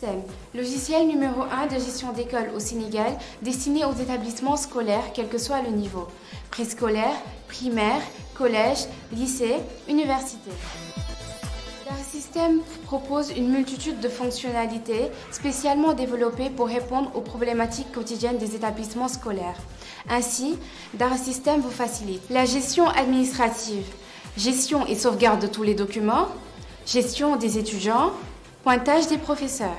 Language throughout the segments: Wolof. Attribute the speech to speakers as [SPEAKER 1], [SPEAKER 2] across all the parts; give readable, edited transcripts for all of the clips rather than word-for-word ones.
[SPEAKER 1] Système, logiciel numéro 1 de gestion d'école au Sénégal, destiné aux établissements scolaires, quel que soit le niveau. Préscolaire, primaire, collège, lycée, université. Système propose une multitude de fonctionnalités spécialement développées pour répondre aux problématiques quotidiennes des établissements scolaires. Ainsi, Dara System vous facilite la gestion administrative, gestion et sauvegarde de tous les documents, gestion des étudiants, pointage des professeurs.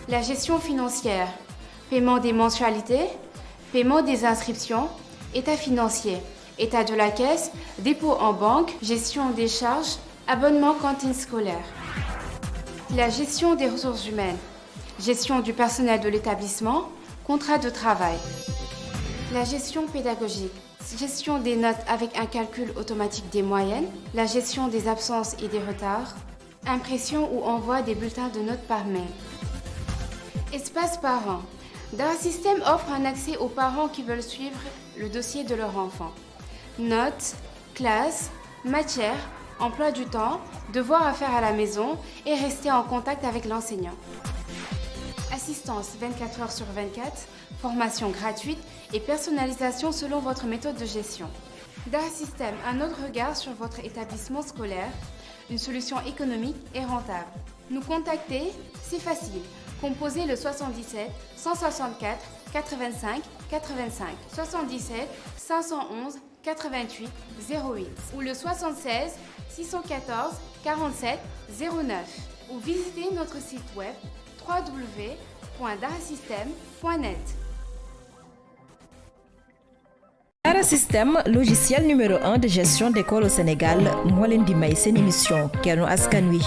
[SPEAKER 1] La gestion financière, paiement des mensualités, paiement des inscriptions, état financier, état de la caisse, dépôt en banque, gestion des charges, abonnement cantine scolaire. La gestion des ressources humaines, gestion du personnel de l'établissement, contrat de travail. La gestion pédagogique, gestion des notes avec un calcul automatique des moyennes, la gestion des absences et des retards, impression ou envoi des bulletins de notes par mail. Espace parents. Dara System offre un accès aux parents qui veulent suivre le dossier de leur enfant. Notes, classes, matières, emploi du temps, devoirs à faire à la maison et rester en contact avec l'enseignant. Assistance 24 heures sur 24, formation gratuite et personnalisation selon votre méthode de gestion. Dara System, un autre regard sur votre établissement scolaire, une solution économique et rentable. Nous contacter, c'est facile. Composez le 77 164 85 85 77 511 88 08 ou le 76 614 47 09 ou visitez notre site web www.darasystem.net.
[SPEAKER 2] Dara System, logiciel numéro 1 de gestion d'école au Sénégal, moo leen di may seen émission Kennu Askan Wi.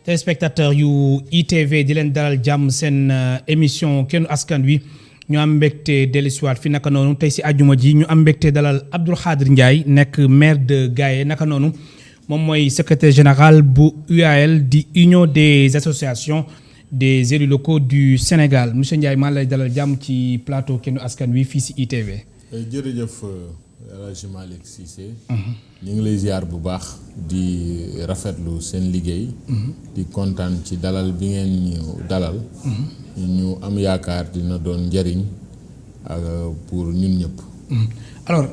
[SPEAKER 3] Téléspectateurs yu ITV di leen dalal jàmm seen émission Kennu Askan Wi. ñu am mbégte dellusiwaat fi naka noonu tey si àjjuma ji ñu am mbégte dalal Abdou Khadre Ndiaye nekk maire de Gaye naka noonu moom mooy secrétaire général bu UAL di Union des associations des élus locaux du Sénégal monsieur Ndiaye maa lay dalal jàmm ci plateau Kennu Askan Wi fii si ITV.
[SPEAKER 4] jërëjëf El Hadj Malick Cissé. ñu ngi lay ziar bu baax di rafetlu seen liggéey. di kontaan ci dalal bi ngeen ñu dalal. ñu am yaakaar dina doon njëriñ pour ñun ñëpp.
[SPEAKER 3] alors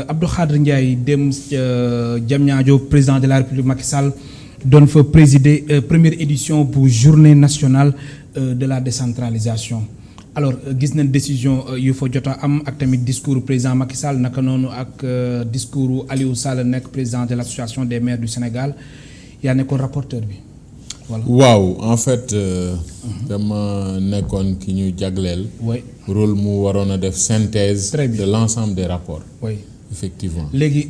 [SPEAKER 3] Abdou Khadre Ndiaye dem Diamniadio président de la République Macky Sall doon fa présider première édition bu journée nationale de la décentralisation. alors gis nañ décision yu fa jot a am ak tamit discours président Macky Sall naka noonu ak discours Aliou Sall nekk président de l'association des maires du Sénégal yaa nekkoon rapporteur bi. voilà
[SPEAKER 4] waaw en fait dama nekkoon ki ñu jagleel.
[SPEAKER 3] oui
[SPEAKER 4] rôle mu waroon a def synthèse.
[SPEAKER 3] Très bien.
[SPEAKER 4] de l'ensemble des rapports.
[SPEAKER 3] oui
[SPEAKER 4] effectivement.
[SPEAKER 3] léegi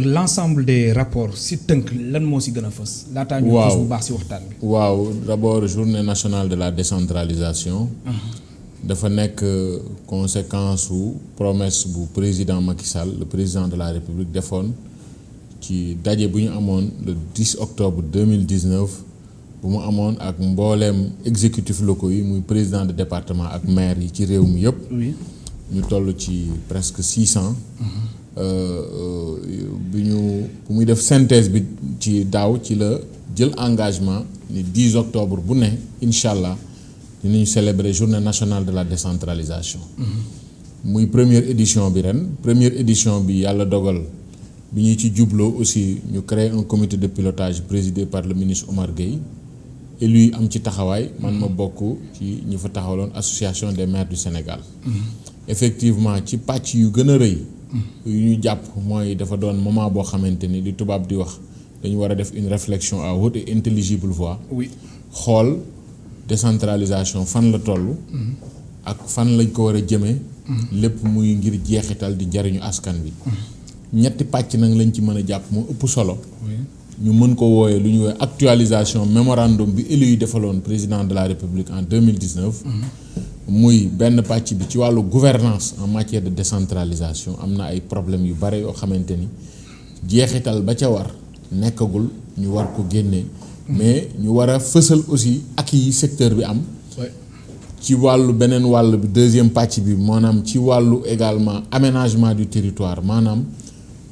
[SPEAKER 3] l'ensemble des rapports si tënk lan moo si gën a fës. laataa ñu fës bu baax si waxtaan bi.
[SPEAKER 4] waaw d'abord journée nationale de la décentralisation. dafa nekk conséquence su promesse bu président Macky Sall le président de la République defoon ci daje bu ñu amoon le 10 octobre 2019 bu mu amoon ak mbooleem exécutif locaux yi muy président de département ak maire yi ci réew mi yëpp.
[SPEAKER 3] oui
[SPEAKER 4] ñu toll ci presque 600. bu muy def synthèse bi ci daaw ci la jël engagement ni 10 octobre bu ne incha allah. dinañu célébrer journée nationale de la décentralisation. muy première édition bi ren première édition bi yàlla dogal bi ñu ci jubloo aussi ñu créer un comité de pilotage présidé par le ministre Omar Gueye et lui am ci taxawaay man ma bokk ci ñi fa taxawaloon association des maires du Sénégal. effectivement ci pàcc yu gën a rëy. yu ñu jàpp mooy dafa doon moment boo xamante ni li tubaab di wax dañu war a def une réflexion à haute et intelligible voix.
[SPEAKER 3] oui
[SPEAKER 4] xool. décentralisation fan la toll. ak fan lañ ko war a jëmee. lépp muy ngir jeexital di jariñu askan bi. ñetti pàcc nag lañ ci mën a jàpp moo ëpp solo. ñu mën ko wooyee lu ñu woowee actualisation mémorandum bi élu yi defaloon président de la République en 2019. muy benn pàcc bi ci wàllu gouvernance en matière de décentralisation am na ay problèmes yu bare yoo xamante ni jeexital ba ca war nekkagul ñu war ko génnee. mais ñu war a fësal aussi ak yi secteur bi am. ci wàllu beneen wàll bi deuxième pàcc bi maanaam ci wàllu également aménagement du territoire maanaam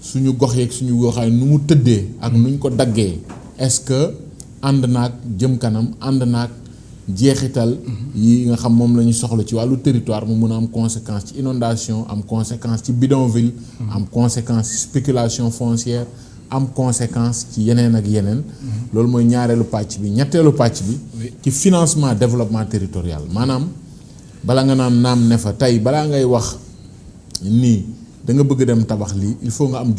[SPEAKER 4] suñu gox yeeg suñu goxaay nu mu tëddee ak nu ñu ko daggee est-ce que ànd naag jëm kanam ànd naag jeexital yi nga xam moom la ñu soxla ci wàllu territoire mu mun a am conséquence ci inondation am conséquence ci bidonville am conséquence ci spéculation foncière am conséquence ci yeneen ak yeneen loolu mooy ñaareelu pàcc bi ñetteelu pàcc bi ci financement développement territorial maanaam bala nga naan naam ne fa tey balaa ngay wax nii da nga bëgg dem tabax lii il faut nga am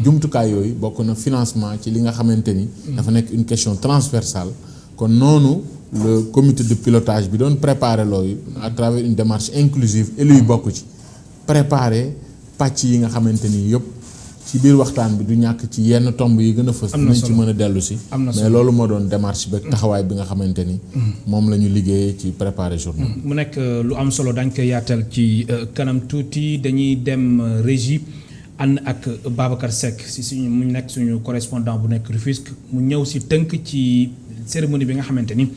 [SPEAKER 4] jumtukaay yooyu bokk na financement ci li nga xamante ni dafa nekk une question transversale kon noonu le comité de pilotage bi doon préparer loolu à travers une démarche inclusive élu yi bokk ci préparer pàcc yi nga xamante ni yëpp ci biir waxtaan bi du ñàkk ci yenn tomb yi gën a fës nañ ci mën a dellu si mais loolu moo doon démarche bi taxawaay bi nga xamante ni moom la ñu liggéeyee ci préparer journée
[SPEAKER 3] mu nekk lu am solo dañ koy yaatal ci kanam tuuti dañuy dem régie ànd ak Babacar Seck si suñu mu nekk suñu correspondant bu nekk Rufisque mu ñëw si tënk ci cérémonie bi nga xamante ni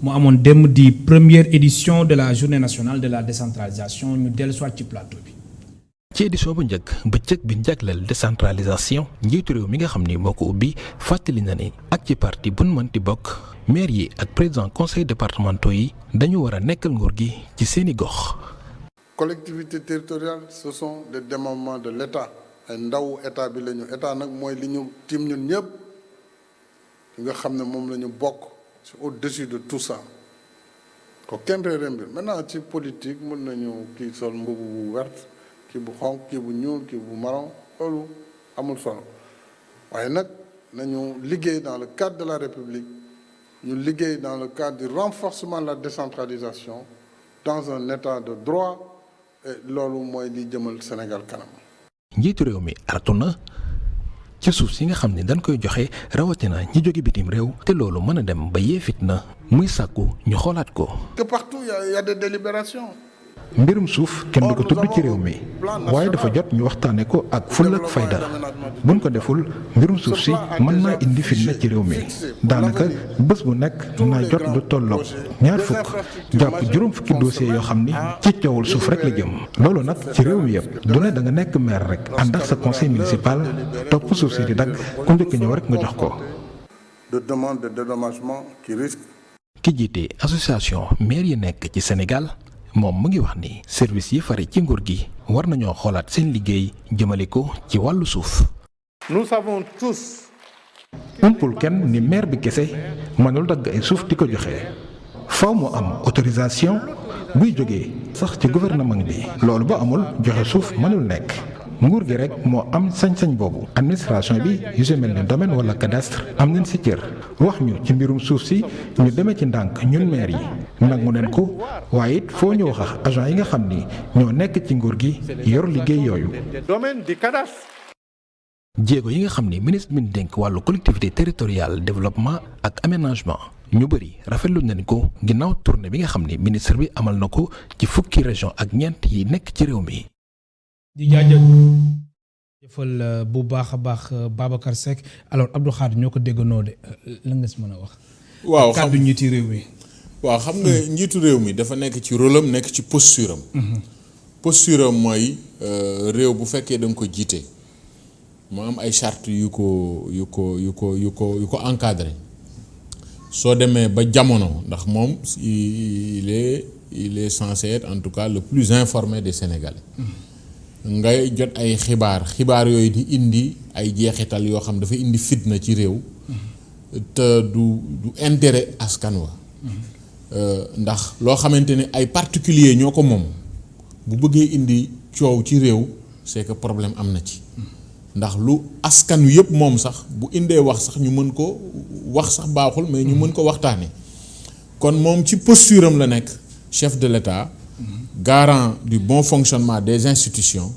[SPEAKER 3] mu amoon démb di première édition de la journée nationale de la décentralisation ñu dellu soit ci plateau bi.
[SPEAKER 5] ci édition bu njëkk bëccëg bi njagleel décentralisation njiitu réew mi nga xam ni moo ko ubbi fàttali na ni ak ci parti bu nu mënti bokk maire yi ak président conseil départementaux yi dañu war a nekkal nguur gi ci seeni gox.
[SPEAKER 6] collectivité territoriale ce sont des démembrements de l'État ay ndaw état bi la ñu état nag mooy li ñu tiim ñun ñëpp li nga xam ne moom la ñu bokk c'est au-dessus de tout ça ko kenn réeré mbir maintenant ci politique mën nañu kii sol mbubu bu vert kii bu xonq kii bu ñuul kii bu marron loolu amul solo waaye nag nañu liggéey dans le cadre de la République ñu liggéey dans le cadre du renforcement de la décentralisation dans un état de droit et loolu mooy li jëmal Sénégal kanam.
[SPEAKER 5] njiitu réew mi artu na ci suuf si nga xam ne dañ koy joxe rawatina ñi jóge bitim réew te loolu mën a dem ba yee fitna muy sàkku ñu xoolaat ko.
[SPEAKER 6] que partout y a des délibérations.
[SPEAKER 7] mbirum suuf kenn du ko tudd ci réew mi waaye dafa jot ñu waxtaane ko ak fulla ak fayda buñ ko deful mbirum suuf si mën naa indi fitna ci réew mi daanaka bés bu nekk naa jot lu tolloog 20 jàpp juróom fukki dossier yoo xam ni ci coowul suuf rek la jëm loolu nag ci réew mi yëpp du ne da nga nekk maire rek ànd ak sa conseil municipal topp suuf si di dagg ku njëkk ñëw rek nga jox ko.
[SPEAKER 6] de demande de dédommagement qui risque.
[SPEAKER 5] ki jiite association maire yi nekk ci Sénégal. moom mu ngi wax ni service yi fare ci nguur gi war nañoo xoolaat seen liggéey jëmale ko ci wàllu suuf.
[SPEAKER 6] nous savons tous.
[SPEAKER 7] umpul kenn ni maire bi kese mënul dagg ay suuf di ko joxe faw mu am autorisation buy jógee sax ci gouvernement bi loolu ba amul joxe suuf mënul nekk nguur gi rek moo am sañ-sañ boobu administration bi yu si mel ne domaine wala cadastre am nañ si cër wax ñu ci mbirum suuf si ñu demee ci ndànk ñun maire yi nangu neen ko waaye it foo ñu wax agent yi nga xam ni ñoo nekk ci nguur gi yor liggéey yooyu.
[SPEAKER 5] jéego yi nga xam ni ministre bi ñu dénk wàllu collectivité territoriale développement ak aménagement ñu bëri rafetlu nañ ko ginnaaw tournée bi nga xam ni ministre bi amal na ko ci fukki région ak ñeent yi nekk ci réew mi.
[SPEAKER 3] di jaajëfal bu baax a baax Babacar Seck alors Abdou Khadre ñoo ko déggandoo de la nga si mën a wax.
[SPEAKER 4] waaw
[SPEAKER 3] kàddu njiitu réew mi.
[SPEAKER 4] waaw xam nga njiitu réew mi dafa nekk ci rôle am nekk ci posture am. posture am mooy réew bu fekkee da nga ko jiite mu am ay charte yu ko encadré soo demee ba jamono ndax moom il est censé être en tout cas le plus informé des Sénégalais. ngay jot ay xibaar yooyu di indi ay jeexital yoo xam dafa indi fitna ci réew te du intérêt askan wa ndax loo xamante ne ay particulier ñoo ko moom bu bëggee indi coow ci réew c'est que problème am na ci ndax lu askan wi yëpp moom sax bu indee wax sax ñu mën ko wax sax baaxul mais ñu mën ko waxtaane kon moom ci posture am la nekk chef de l'État garant du bon fonctionnement des institutions,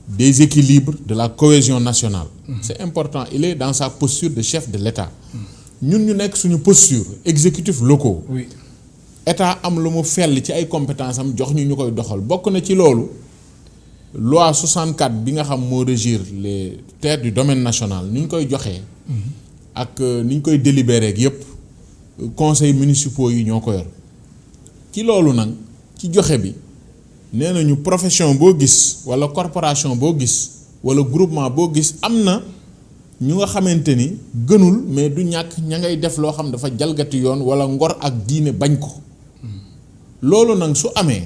[SPEAKER 4] des équilibres, de la cohésion nationale. C'est important, il est dans sa posture de chef de l'État. Nous ñu nekk suñu posture exécutifs locaux.
[SPEAKER 3] Oui.
[SPEAKER 4] État am lu mu fell ci ay compétences am jox ñu koy doxal bokk na ci loolu loi 64 bi nga xam moo régir les terres du domaine national ni ñu koy joxee ak ni ñu koy délibérer ak yépp conseils municipaux yi ñoo ko yor ci loolu nag ci joxe bi nee nañu profession boo gis wala corporation boo gis wala groupement boo gis am na ñu nga xamante ni gënul mais du ñàkk ña ngay def loo xam dafa jalgati yoon wala ngor ak diine bañ ko loolu nag su amee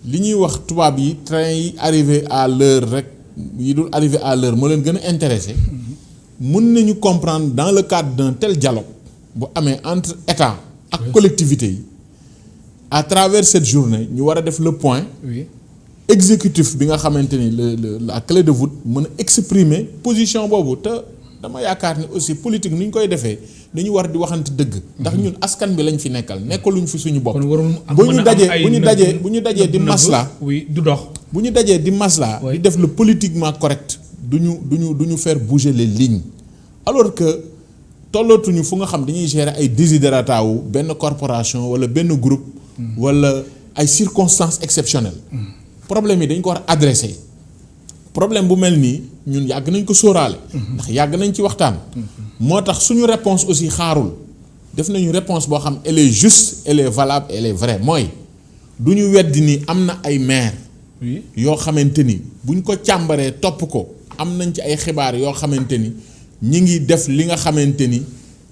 [SPEAKER 4] li ñuy wax tubaab yi train yi arrivé à l'heure rek yi dul arrivé à l'heure moo leen gën a intéressé mun nañu comprendre dans le cadre d'un tel dialogue bu amee entre état ak collectivité yi à travers cette journée ñu war a def le point exécutif bi nga xamante ni la clé de voûte mën a exprimer position boobu te dama yaakaar ni aussi politique ni ñu koy defee dañu war di waxante dëgg ndax ñun askan bi lañ fi nekkal nekkaluñ fi suñu bopp bu ñu dajee di masla
[SPEAKER 3] du dox
[SPEAKER 4] bu ñu dajee di masla di def le politiquement correct du ñu faire bouger les lignes alors que tollootuñu fu nga xam dañuy gérer ay desiderata wu benn corporation wala benn groupe wala ay circonstances exceptionnelles problème yi dañ ko war a adressé problème bu mel nii ñun yàgg nañ ko sóoraale ndax yàgg nañ ci waxtaan moo tax suñu réponse aussi xaarul def nañu réponse boo xam elle est juste elle est valable elle est vraie mooy du ñu weddi ni am na ay maire yoo xamante ni buñ ko càmbaree topp ko am nañ ci ay xibaar yoo xamante ni ñi ngi def li nga xamante ni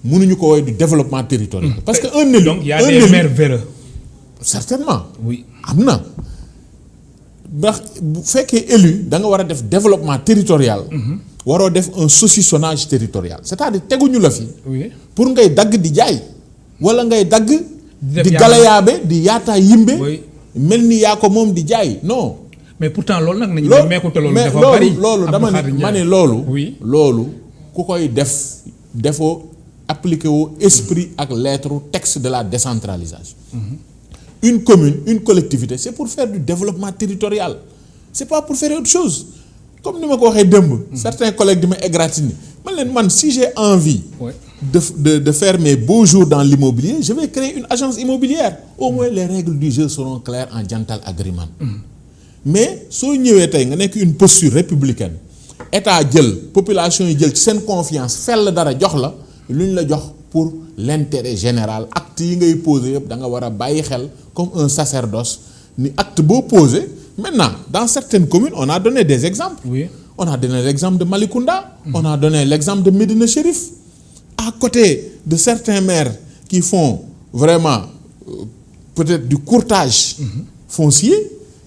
[SPEAKER 4] mënuñu ko woy du développement territorial parce que un élu
[SPEAKER 3] donc y a des maires véreux
[SPEAKER 4] certainement am na ndax bu fekkee élu da nga war a def développement territorial waroo def un saucissonnage territorial c'est-à-dire teguñu la fi pour ngay dagg di jaay wala ngay dagg di galayaabe di yaataa yimbe mel ni yaa ko moom di jaay non
[SPEAKER 3] mais pourtant loolu nag nañu meeku te loolu dafa bari
[SPEAKER 4] loolu dama ne ma ne loolu ku koy defoo appliqué woo esprit ak lettre texte de la décentralisation une commune une collectivité c'est pour faire du développement territorial c'est pas pour faire autre chose comme ni ma ko waxee démb certains collègues di ma égratigner man si j'ai envie de faire mes beaux jours dans l'immobilier je vais créer une agence immobilière au moins les règles du jeu seront claires en jantal agreement mais soo ñëwee tey nga nekk une posture républicaine état jël population yi jël ci seen confiance fell dara jox la lu ñu la jox pour l'intérêt général acte yi ngay poser yëpp da nga war a bàyyi xel comme un sacerdoce ni acte boo posé maintenant dans certaines communes on a donné des exemples on a donné l'exemple de Malicounda on a donné l'exemple de Médina Chérif à côté de certains maires qui font vraiment peut-être du courtage foncier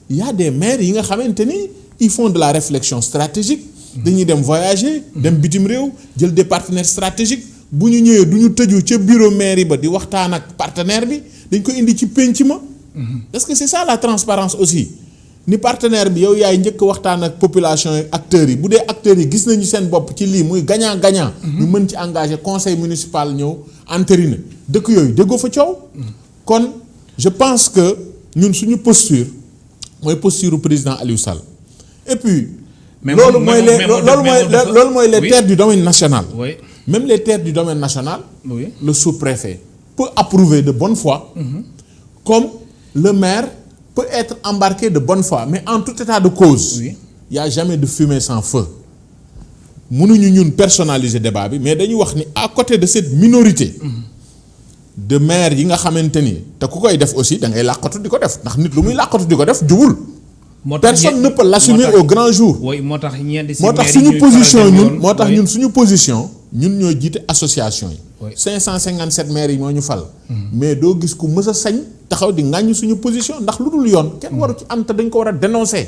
[SPEAKER 4] il y a des maires yi nga xamante ni ils font de la réflexion stratégique dañuy dem voyager dem bitim réew jël des partenaires stratégiques bu ñu ñëwee du ñu tëju ca bureau mairie ba di waxtaan ak partenaire bi dañ ko indi ci pénc ma parce que c'est ça la transparence aussi ni partenaire bi yow yaay njëkk waxtaan ak population yi acteurs yi bu dee acteurs yi gis nañu seen bopp ci lii muy gagnant-gagnant ñu mën ci engager conseil municipal ñëw entériné dëkk yooyu déggoo fa coow kon je pense que ñun suñu posture mooy posture du président Aliou Sall et puis loolu mooy les terres du domaine national même les terres du domaine national le sous-préfet peut approuver de bonne foi comme le maire peut être embarqué de bonne foi mais en tout état de cause il y a jamais de fumée sans feu mënuñu ñun personnaliser débat bi mais dañuy wax ni à côté de cette minorité de maires yi nga xamante ni te ku koy def aussi da ngay làqatu di ko def ndax nit lu muy làqatu di ko def jubul personne ne peut l'assumer au grand jour moo tax suñu position ñun ñoo jiite association yi 557 maires yi moo ñu fal mais doo gis ku mës a sañ taxaw di ŋàññ suñu position ndax lu dul yoon kenn waru ci am te dañ ko war a dénoncer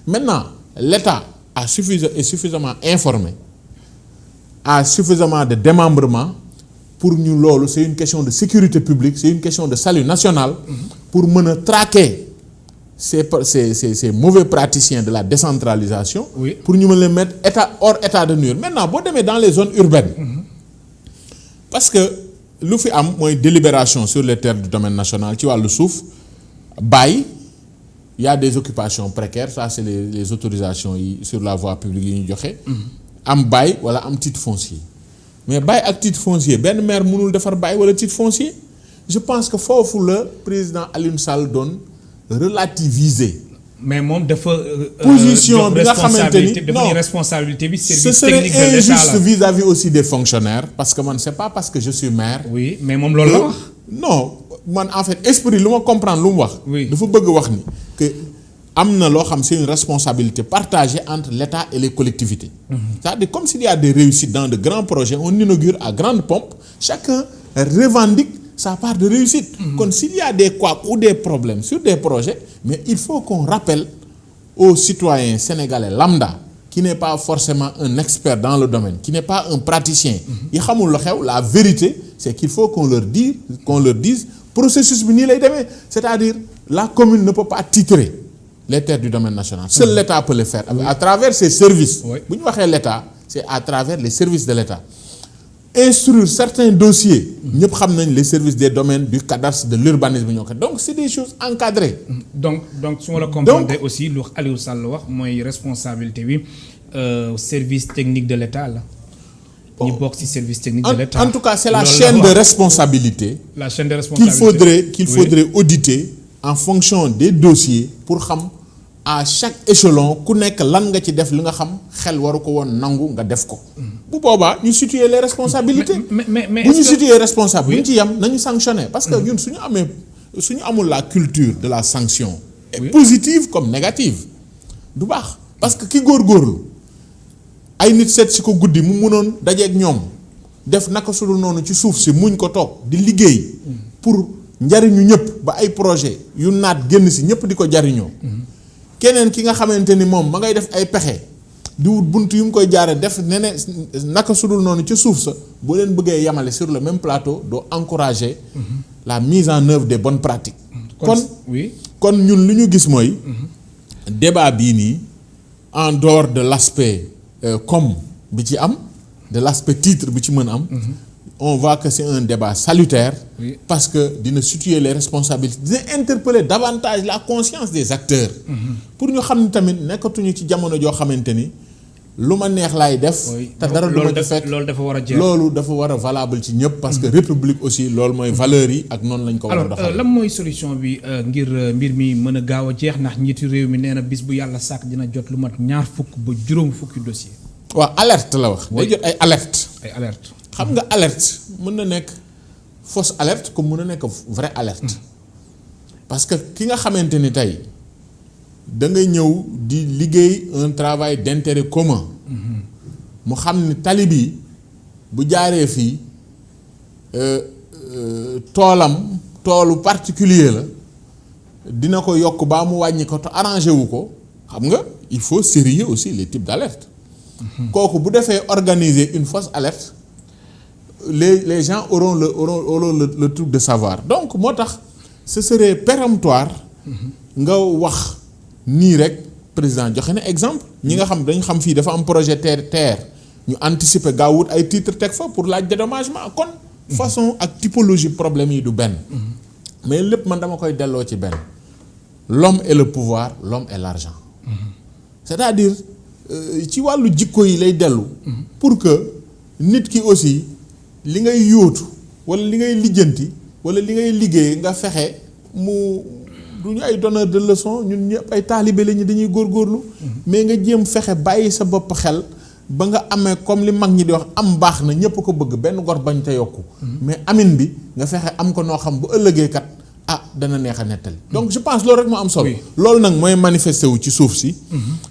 [SPEAKER 4] maintenant l'État est suffisamment informé a suffisamment de démembrement pour ñu loolu c'est une question de sécurité publique c'est une question de salut national pour mën a traquer ces mauvais praticiens de la décentralisation pour ñu mën leen mettre hors état de nuire maintenant boo demee dans les zones urbaines parce que lu fi am mooy délibération sur les terres du domaine national ci wàllu suuf bail il y a des occupations précaires ça c'est les autorisations yi sur la voie publique yi ñu joxe am bail wala am titre foncier mais bail ak titre foncier benn maire mënul defar bail wala titre foncier je pense que foofu la président Aliou Sall doon relativiser
[SPEAKER 3] mais moom dafa
[SPEAKER 4] position bi nga xamante ni
[SPEAKER 3] non responsabilité bi service
[SPEAKER 4] ce serait
[SPEAKER 3] technique de l'État
[SPEAKER 4] injuste vis-à-vis aussi des fonctionnaires parce que man c'est pas parce que je suis maire
[SPEAKER 3] mais moom loolu la wax
[SPEAKER 4] non man en fait esprit lu ma comprendre lu mu wax dafa bëgg wax ni que am na loo xam c'est une responsabilité partagée entre l'État et les collectivités. C'est-à-dire comme s'il y a des réussites dans de grands projets, on inaugure à grande pompe, chacun revendique sa part de réussite. Comme s'il y a des couacs ou des problèmes sur des projets, mais il faut qu'on rappelle aux citoyens sénégalais lambda, qui n'est pas forcément un expert dans le domaine, qui n'est pas un praticien, yi xamul lu xew, la vérité c'est qu'il faut qu'on leur dise processus bi nii lay demee, c'est-à-dire la commune ne peut pas titrer les terres du domaine national. Seul l'État peut le faire à travers ses services. Bu ñu waxee l'État, c'est à travers les services de l'État. Instruire certains dossiers, ñëpp xam nañ les services des domaines du cadastre, de l'urbanisme ñoo ko. Donc c'est des choses encadrées.
[SPEAKER 3] Donc su ma la comprendre aussi lu Aliou Sall wax mooy responsabilité bi service technique de l'État la. ñu bokk ci service technique de l'État.
[SPEAKER 4] En tout cas, c'est la chaîne de responsabilité.
[SPEAKER 3] La chaîne de responsabilité
[SPEAKER 4] qu'il faudrait auditer en fonction des dossiers pour xam à chaque échelon ku nekk lan nga ci def li nga xam xel waru ko woon nangu nga def ko. Bu boobaa ñu situer les responsabilités.
[SPEAKER 3] mais
[SPEAKER 4] bu ñu situer responsable bu ñu ci yam nañu sanctionner parce que ñun suñu amul la culture de la sanction. Positive comme négative du baax parce que ki góorgóorlu ay nit seet si ko guddi mu mënoon dajeeg ñoom def naka sudul noonu ci suuf si muñ ko toog di liggéey pour njariñu ñëpp ba ay projet yu naat génn si ñëpp di ko jariñoo. Keneen ki nga xamante ni moom ma ngay def ay pexe di wut bunt yu mu koy jaare def neneen naka sudul noonu ca suuf sa boo leen bëggee yamale sur le même plateau doo encourager la mise en œuvre des bonnes pratiques. kon ñun lu ñu gis mooy débat bii nii en dehors de l'aspect comme bi ci am de l'aspect titre bi ci mën am. On voit que c'est un débat salutaire parce que dina situer les responsabilités, dina interpeller davantage la conscience des acteurs. Pour ñu xam ni tamit nekkatuñu ci jamono joo xamante ni lu ma neex laay def. te dara lu ma ci fekk
[SPEAKER 3] loolu dafa war a jeex.
[SPEAKER 4] loolu dafa war a valable ci ñëpp parce que république aussi loolu mooy valeurs yi ak noonu lañ ko war a doxal.
[SPEAKER 3] Alors lan mooy solution bi ngir mbir mi mën a gaaw a jeex ndax njiitu réew mi nee na bis bu yàlla sàkk dina jot lu mat 20 ba juróom fukki dossier.
[SPEAKER 4] waaw alerte la wax. day jot ay alerte. xam nga alerte mën na nekk fausse alerte comme mën na nekk vraie alerte parce que ki nga xamante ni tey da ngay ñëw di liggéey un travail d'intérêt commun mu xam ni tali bi bu jaaree fii toolu particulier la dina ko yokk baa mu wàññi ko te arrangé wu ko xam nga il faut sérieux aussi les types d'alerte kooku bu defee organiser une fausse alerte les gens auront le truc de savoir donc moo tax ce serait péremptoire nga wax nii rek président joxe na exemple ñi nga xam dañ xam fii dafa am projet terre ñu anticiper gaaw wut ay titre teg fa pour laaj dédommagement kon façon ak typologie problème yi du benn mais lépp man dama koy delloo ci benn l'homme et le pouvoir l'homme et l'argent c'est-à-dire ci wàllu jikko yi lay dellu pour que nit ki aussi li ngay yóotu wala li ngay lijjanti wala li ngay liggéey nga fexe mu du ñu ay donneur de leçon ñun ñëpp ay taalibe lañu dañuy góorgóorlu mais nga jéem fexe bàyyi sa bopp xel ba nga amee comme li mag ñi di wax am baax na ñëpp ko bëgg benn gor bañ te yokku mais amin bi nga fexe am ko noo xam bu ëllëgee kat dana neex a nettali donc je pense loolu rek moo am solo loolu nag mooy manifesté wu ci suuf si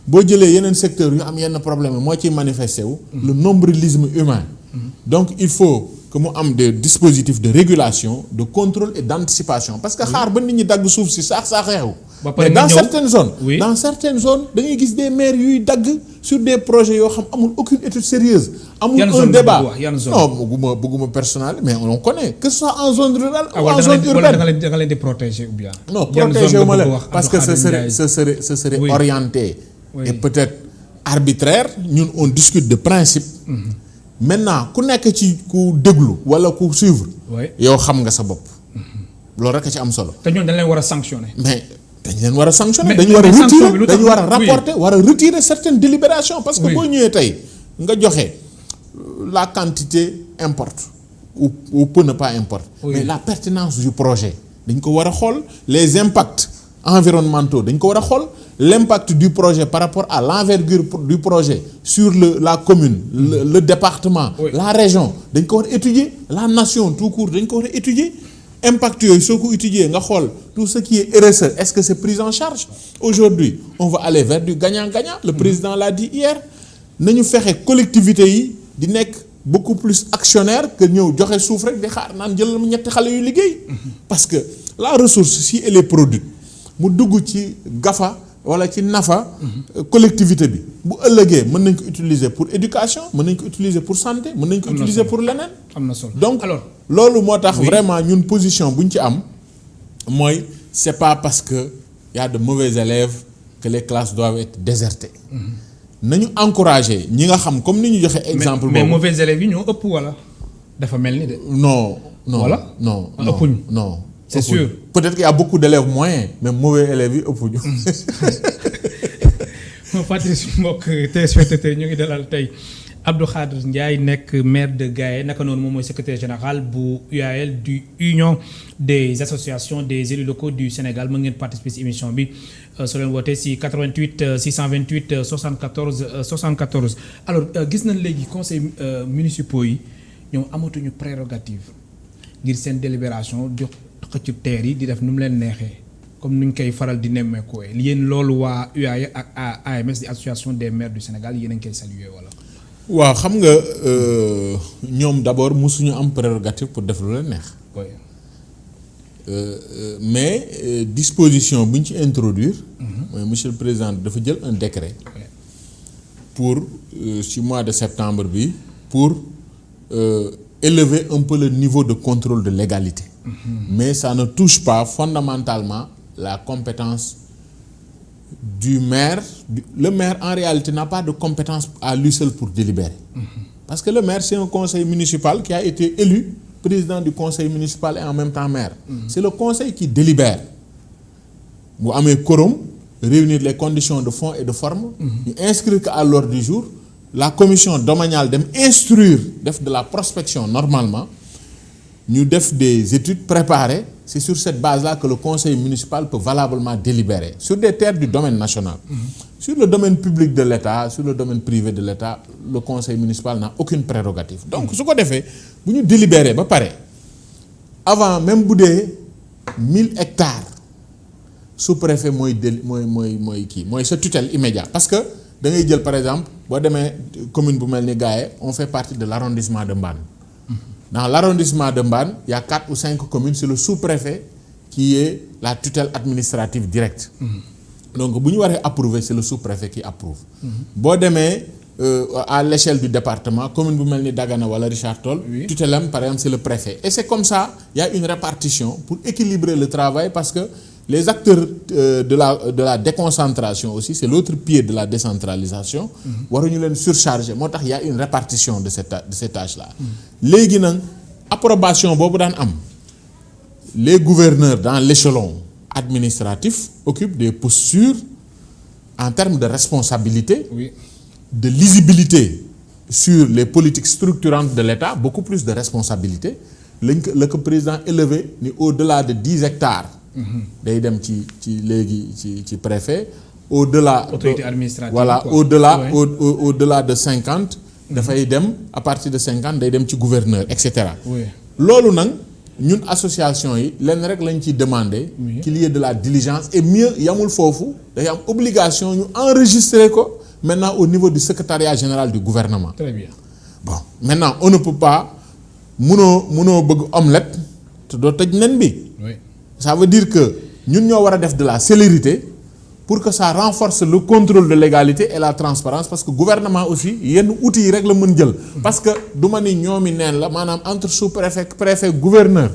[SPEAKER 4] boo jëlee yeneen secteurs yu am yenn problème moo ciy manifesté wu le nombrilisme humain donc il faut que mu am des dispositifs de régulation de contrôle et d'anticipation parce que xaar ba nit ñi dagg suuf si saax-saaxeewu mais dans certaines zones da ngay gis des maires yuy dagg sur des projets yoo xam amul aucune étude sérieuse amul un débat non bëgguma personnel mais on connaît que ce soit en zone rurale ou en zone urbaine
[SPEAKER 3] da nga leen di protéger ou bien
[SPEAKER 4] non protéger wu ma leen parce que ce serait orienté et peut-être arbitraire ñun on discute de principe maintenant ku nekk ci ku déglu wala ku suivre yow xam nga sa bopp loolu rek a ci am solo
[SPEAKER 3] te ñoom dañ leen war a sanctionner
[SPEAKER 4] mais dañ leen war a sanctionner dañu war a retirer dañu war a rapporter war a retirer certaines délibérations parce que boo ñëwee tey nga joxe la quantité importe ou peut ne pas importe mais la pertinence du projet dañ ko war a xool les impacts environnementaux dañ ko war a xool l'impact du projet par rapport à l'envergure du projet sur la commune le département la région dañ ko war a étudier la nation tout court dañ ko war a étudier impact yooyu soo ko étudier nga xool tout ce qui est RSE est-ce que c'est pris en charge aujourd'hui on va aller vers du gagnant-gagnant le président l'a dit hier nañu fexe collectivités yi di nekk beaucoup plus actionnaire que ñëw joxe suuf rek di xaar naan jël ñetti xale yu liggéey parce que la ressource si elle est produite mu dugg ci GAFA wala ci NAFA collectivité bi bu ëllëgee mën nañ ko utiliser pour éducation mën nañ ko utiliser pour santé mën nañ ko utiliser pour leneen
[SPEAKER 3] am na solo
[SPEAKER 4] donc
[SPEAKER 3] alors
[SPEAKER 4] loolu moo tax vraiment ñun position bu ñu ci am mooy c'est pas parce que y a de mauvais élèves que les classes doivent être désertées nañu encourager ñi nga xam comme ni ñu joxe exemple boobu
[SPEAKER 3] mais mauvais élèves yi ñoo ëpp wala dafa mel ni de.
[SPEAKER 4] non
[SPEAKER 3] voilà
[SPEAKER 4] non
[SPEAKER 3] ëppuñu
[SPEAKER 4] non
[SPEAKER 3] c'est sûr
[SPEAKER 4] peut-être qu'il y a beaucoup d'élèves moyens mais mauvais élèves yi ëppuñu
[SPEAKER 3] moo fàttali suñu mbokk téléspectateurs ñu ngi dalal tey Abdou Khadre Ndiaye nekk maire de Gaye naka noonu moom mooy secrétaire général bu UAL du Union des associations des élus locaux du Sénégal mën ngeen participer ci émission bi soo leen wootee ci 88 628 74 74 alors gis nañ léegi conseil municipaux yi ñoom amatuñu prérogative ngir seen délibération di xëcc teer yi di def nu mu leen neexee comme ni ñu koy faral di nemmeekoo yéen loolu waa UAE ak AMS di association des maires du Sénégal yéen a ngi koy saluer wala.
[SPEAKER 4] waaw xam nga ñoom d'abord mosuñu am prérogative pour def lu leen neex. mais disposition bu ñu ci introduire. mooy monsieur le président dafa jël un décret. pour ci mois de septembre bi pour élever un peu le niveau de contrôle de légalité. Mais ça ne touche pas fondamentalement la compétence du maire. Le maire en réalité n'a pas de compétence à lui seul pour délibérer. Parce que le maire c'est un conseil municipal qui a été élu président du conseil municipal et en même temps maire. C'est le conseil qui délibère. Bu amee quorum réunir les conditions de fond et de forme. ñu inscrire que à l'ordre du jour. La commission domaniale dem instruire def de la prospection normalement. Ñu def des études préparées, c'est sur cette base-là que le conseil municipal peut valablement délibérer sur des terres du domaine national. Sur le domaine public de l'État, sur le domaine privé de l'État, le conseil municipal n'a aucune prérogative. Donc su ko defee bu ñu délibérer ba pare avant même bu dee 1000 hectares sous-préfet mooy mooy sa tutelle immédiate parce que da ngay jël par exemple boo demee commune bu mel ni Gaye on fait partie de l'arrondissement de Mbane. Dans l'arrondissement de Mbane, il y a 4 ou 5 communes, c'est le sous-préfet qui est la tutelle administrative directe. Donc, si nous avons approuvé, c'est le sous-préfet qui approuve. Bon, demain, à l'échelle du département, commune bu mel ni Dagana wala Richard Toll, tutelle par exemple, c'est le préfet. Et c'est comme ça, il y a une répartition pour équilibrer le travail parce que les acteurs de la déconcentration aussi, c'est l'autre pied de la décentralisation. Waruñu leen surcharger. Moo tax il y a une répartition de ces tâches-là. Léegi nag approbation boobu daan am les gouverneurs dans l'échelon administratif occupent des postures en termes de responsabilité, de lisibilité sur les politiques structurantes de l'État, beaucoup plus de responsabilité. Le président élevé ni au-delà de 10 hectares. day dem ci préfet au-delà
[SPEAKER 3] autorité administrative
[SPEAKER 4] voilà au-delà de 50 dafay dem à partir de 50 day dem ci gouverneur et cetera loolu nag ñun association yi lenn rek lañ ciy demander qu'il y ait de la diligence et mieux yamul foofu day am obligation ñu enregistrer ko maintenant au niveau du secrétariat général du gouvernement.
[SPEAKER 3] Très bien.
[SPEAKER 4] Bon maintenant on ne peut pas munoo bëgg omelette te doo tëj nen bi. Ça veut dire que ñun ñoo war a def de la célérité pour que ça renforce le contrôle de légalité et la transparence parce que gouvernement aussi yenn outils yi rek la mën jël. Parce que du ma ni ñoomi neen la maanaam entre sous-préfet préfet gouverneur.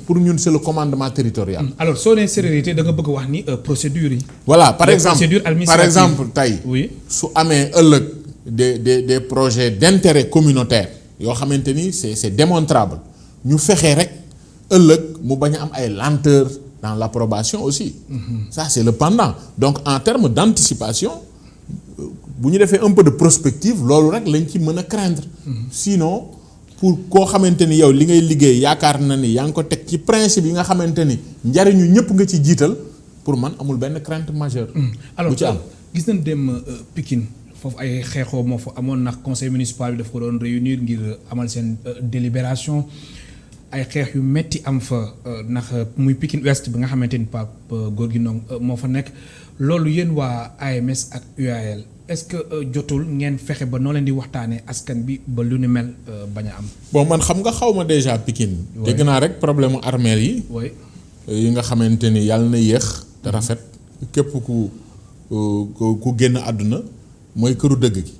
[SPEAKER 4] Pour ñun c'est le commandement territorial.
[SPEAKER 3] Alors soo nee célérité da nga bëgg wax ni procédure yi.
[SPEAKER 4] Voilà par exemple tey. su amee ëllëg des projets d'intérêt communautaire yoo xamante ni c'est démontrable ñu fexe rek. ëllëg mu bañ a am ay lenteur dans l'approbation aussi. Ça c'est le pendant donc en termes d'anticipation bu ñu defee un peu de prospective loolu rek lañ ci mën a craindre. Sinon pour koo xamante ni yow li ngay liggéey yaakaar na ni yaa ngi ko teg ci principe yi nga xamante ni njariñu ñëpp nga ci jiital pour man amul benn crainte majeure.
[SPEAKER 3] alors
[SPEAKER 4] bu ci am
[SPEAKER 3] gis nañ dem Pikine foofu ay xeexoo moo fa amoon ndax conseil municipal bi daf ko doon réunir ngir amal seen délibération. ay xeex yu metti am fa ndax muy Pikine Ouest bi nga xamante ni Pape Gorgui Ndong moo fa nekk loolu yéen waa AMS ak UAL est-ce que jotul ngeen fexe ba noo leen di waxtaanee askan bi ba lu ni mel bañ a am.
[SPEAKER 4] bon man xam nga xaw ma déjà Pikine. dégg naa rek problème mu armeel yi. yi nga xamante ni yàlla na yéex te rafet képp ku génn àdduna mooy këru dëgg gi.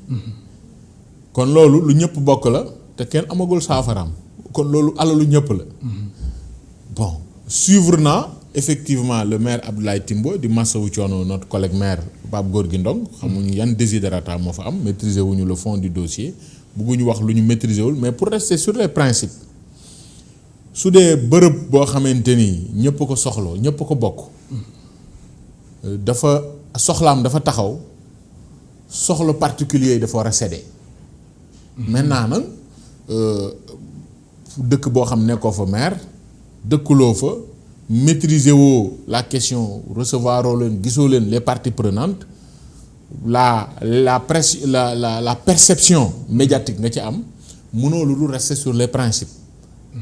[SPEAKER 4] kon loolu lu ñëpp bokk la te kenn amagul saafaraam kon loolu alalu ñëpp la. bon suivre naa effectivement le maire Abdoulaye Timbo di masawu coono notre collègue maire Pape Gorgui Ndong xamuñu yan desiderata moo fa am maîtriser wuñu le fond du dossier bëgguñu wax lu ñu maîtriser wul mais pour rester sur les principes su dee bërëb boo xamante ni ñëpp ko soxloo ñëpp ko bokk dafa soxlaam dafa taxaw soxla particulier yi dafa war a céder. maintenant nag dëkk boo xam nekkoo fa maire dëkkuloo fa maîtriser woo la question recevoir leen gisoo leen les parties prenantes la perception médiatique nga ci am mënoo lu dul rester sur les principes.